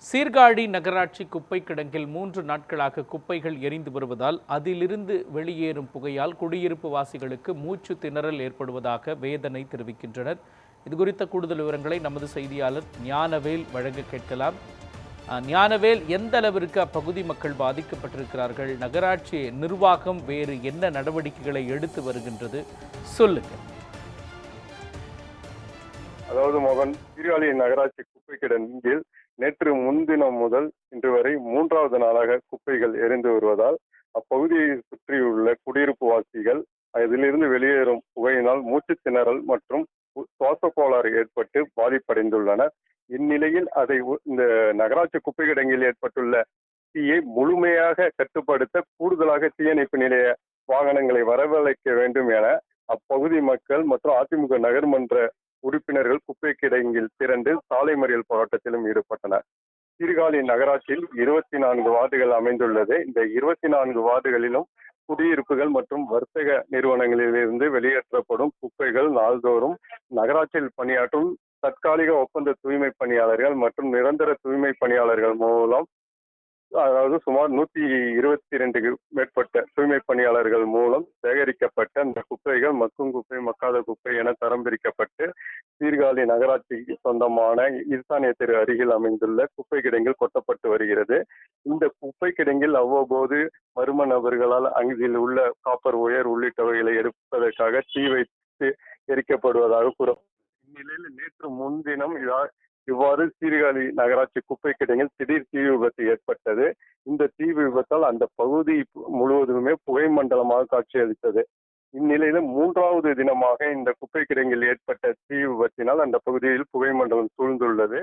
சீர்காழி நகராட்சி குப்பை கிடங்கில் 3 நாட்களாக குப்பைகள் எரிந்து வருவதால் அதிலிருந்து வெளியேறும் புகையால் குடியிருப்பு வாசிகளுக்கு மூச்சு திணறல் ஏற்படுவதாக வேதனை தெரிவிக்கின்றனர். இதுகுறித்த கூடுதல் விவரங்களை நமது செய்தியாளர் ஞானவேல் வழங்க கேட்கலாம். ஞானவேல், எந்த அளவிற்கு அப்பகுதி மக்கள் பாதிக்கப்பட்டிருக்கிறார்கள்? நகராட்சி நிர்வாகம் வேறு என்ன நடவடிக்கைகளை எடுத்து வருகின்றது? சொல்லுங்க. அதாவது மோகன், சீர்காழி நகராட்சி குப்பை கிடங்கில் நேற்று முன்தினம் முதல் இன்று வரை 3வது நாளாக குப்பைகள் எரிந்து வருவதால் அப்பகுதியை சுற்றியுள்ள குடியிருப்பு வாசிகள் அதிலிருந்து வெளியேறும் புகையினால் மூச்சு திணறல் மற்றும் சுவாச கோளாறு ஏற்பட்டு பாதிப்படைந்துள்ளனர். இந்நிலையில் இந்த நகராட்சி குப்பை கிடங்கில் ஏற்பட்டுள்ள தீயை முழுமையாக கட்டுப்படுத்த கூடுதலாக தீயணைப்பு நிலைய வாகனங்களை வரவழைக்க வேண்டும் என அப்பகுதி மக்கள் மற்றும் அதிமுக நகர்மன்ற உறுப்பினர்கள் குப்பை கிடங்கில் திரண்டு சாலை மறியல் போராட்டத்திலும் ஈடுபட்டனர். சீர்காழி நகராட்சியில் 24 வார்டுகள் அமைந்துள்ளது. இந்த 24 வார்டுகளிலும் குடியிருப்புகள் மற்றும் வர்த்தக நிறுவனங்களிலிருந்து வெளியேற்றப்படும் குப்பைகள் நாள்தோறும் நகராட்சியில் பணியாற்றும் தற்காலிக ஒப்பந்த தூய்மை பணியாளர்கள் மற்றும் நிரந்தர தூய்மை பணியாளர்கள் மூலம், அதாவது சுமார் 122 மேற்பட்ட தூய்மை பணியாளர்கள் மூலம் சேகரிக்கப்பட்ட அந்த குப்பைகள் மக்கும் குப்பை, மக்காத குப்பை என தரம் பிரிக்கப்பட்டு சீர்காழி நகராட்சிக்கு சொந்தமான ஈசானிய தெரு அருகில் அமைந்துள்ள குப்பை கிடங்கில் கொட்டப்பட்டு வருகிறது. இந்த குப்பை கிடங்கில் அவ்வப்போது மர்ம நபர்களால் அங்கில் உள்ள காப்பர் ஒயர் உள்ளிட்டவைகளை எடுப்பதற்காக தீ வைத்து எரிக்கப்படுவதாக கூறப்படும். இந்நிலையில் நேற்று முன்தினம் இவ்வாறு சீர்காழி நகராட்சி குப்பை கிடங்கில் திடீர் தீ விபத்து ஏற்பட்டது. இந்த தீ விபத்தால் அந்த பகுதி முழுவதுமே புகை மண்டலமாக காட்சியளித்தது. இந்நிலையில 3வது தினமாக இந்த குப்பை கிடங்கில் ஏற்பட்ட தீ விபத்தினால் அந்த பகுதியில் புகை மண்டலம் சூழ்ந்துள்ளது.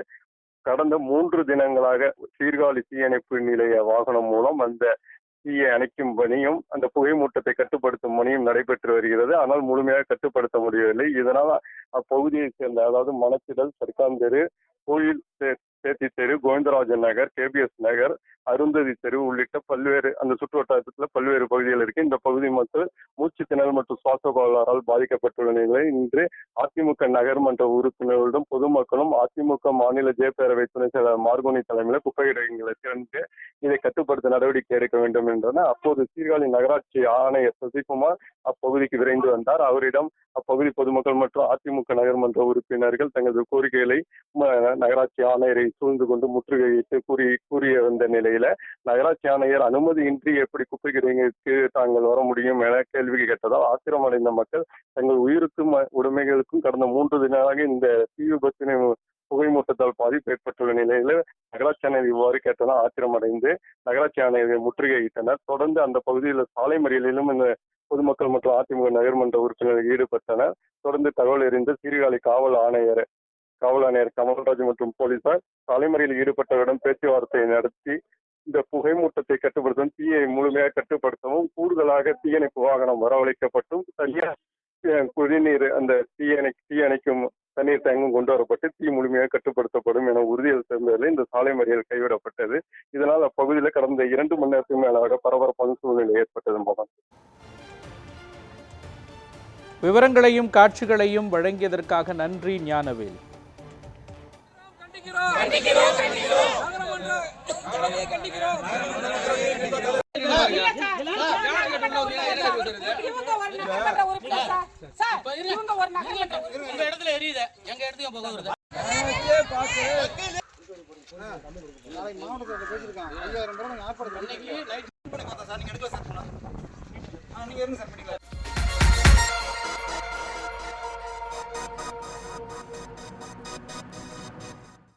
கடந்த 3 தினங்களாக சீர்காழி தீயணைப்பு நிலைய வாகனம் மூலம் அந்த தீயை அணைக்கும் பணியும் அந்த புகை மூட்டத்தை கட்டுப்படுத்தும் பணியும் நடைபெற்று வருகிறது. ஆனால் முழுமையாக கட்டுப்படுத்த முடியவில்லை. இதனால் அப்பகுதியை சேர்ந்த, அதாவது மணச்சிடல், சர்க்காந்தெரு, கோயில் சேத்தி தெரு, கோவிந்தராஜன் நகர், கேபிஎஸ் நகர், அருந்ததி தெரு உள்ளிட்ட பல்வேறு அந்த சுற்றுவட்டாரத்தில் பல்வேறு பகுதிகள் இருக்கு. இந்த பகுதி மக்கள் மூச்சு திணறல் மற்றும் சுவாச கோளாறால் பாதிக்கப்பட்டுள்ள நிலையில் இன்று அதிமுக நகர்மன்ற உறுப்பினர்களுடன் பொதுமக்களும் அதிமுக மாநில ஜெயப்பேரவை துணை செயலாளர் மார்கோனி தலைமையில் குப்பை கிடங்குகளை திறந்து இதை கட்டுப்படுத்த நடவடிக்கை எடுக்க வேண்டும் என்றனர். அப்போது சீர்காழி நகராட்சி ஆணையர் சசிகுமார் அப்பகுதிக்கு விரைந்து வந்தார். அவரிடம் அப்பகுதி பொதுமக்கள் மற்றும் அதிமுக நகர்மன்ற உறுப்பினர்கள் தங்களது கோரிக்கைகளை நகராட்சி ஆணையரை சூழ்ந்து கொண்டு முற்றுகையிட்டு கூறிய வந்த நிலையில நகராட்சி ஆணையர் அனுமதியின்றி எப்படி குப்பை கிடங்கிற்கு தாங்கள் வர முடியும் என கேள்வி கேட்டதால் ஆத்திரமடைந்த மக்கள் தங்கள் உயிருக்கும் உடைமைகளுக்கும் கடந்த 3 தினங்களாக இந்த தீ விபத்தினை புகை மூட்டத்தால் பாதிப்பு ஏற்பட்டுள்ள நிலையில நகராட்சி ஆணையர் இவ்வாறு கேட்டதால் ஆத்திரமடைந்து நகராட்சி ஆணையரை முற்றுகையிட்டனர். தொடர்ந்து அந்த பகுதியில் சாலை மறியலிலும் இந்த பொதுமக்கள் மற்றும் அதிமுக நகர்மன்ற உறுப்பினர்கள் ஈடுபட்டனர். தொடர்ந்து தகவல் அறிந்த சீர்காழி காவல் ஆணையர் கமல்ராஜ் மற்றும் போலீசார் சாலைமறியலில் ஈடுபட்டவரிடம் பேச்சுவார்த்தை நடத்தி இந்த புகை மூட்டத்தை கட்டுப்படுத்தவும் தீயை முழுமையாக கட்டுப்படுத்தவும் கூடுதலாக தீயணைப்பு வாகனம் வரவழைக்கப்பட்டும் தனியார் குடிநீர் அந்த தீயணைக்கும் தண்ணீர் டேங்கும் கொண்டு வரப்பட்டு தீ முழுமையாக கட்டுப்படுத்தப்படும் என உறுதியளித்திருந்ததில் இந்த சாலை மறியல் கைவிடப்பட்டது. இதனால் அப்பகுதியில் கடந்த 2 மணி நேரத்துக்கு மேலாக பரபரப்பான சூழ்நிலை ஏற்பட்டது. மோகன், விவரங்களையும் காட்சிகளையும் வழங்கியதற்காக நன்றி ஞானவேல். மாவட்டத்தில்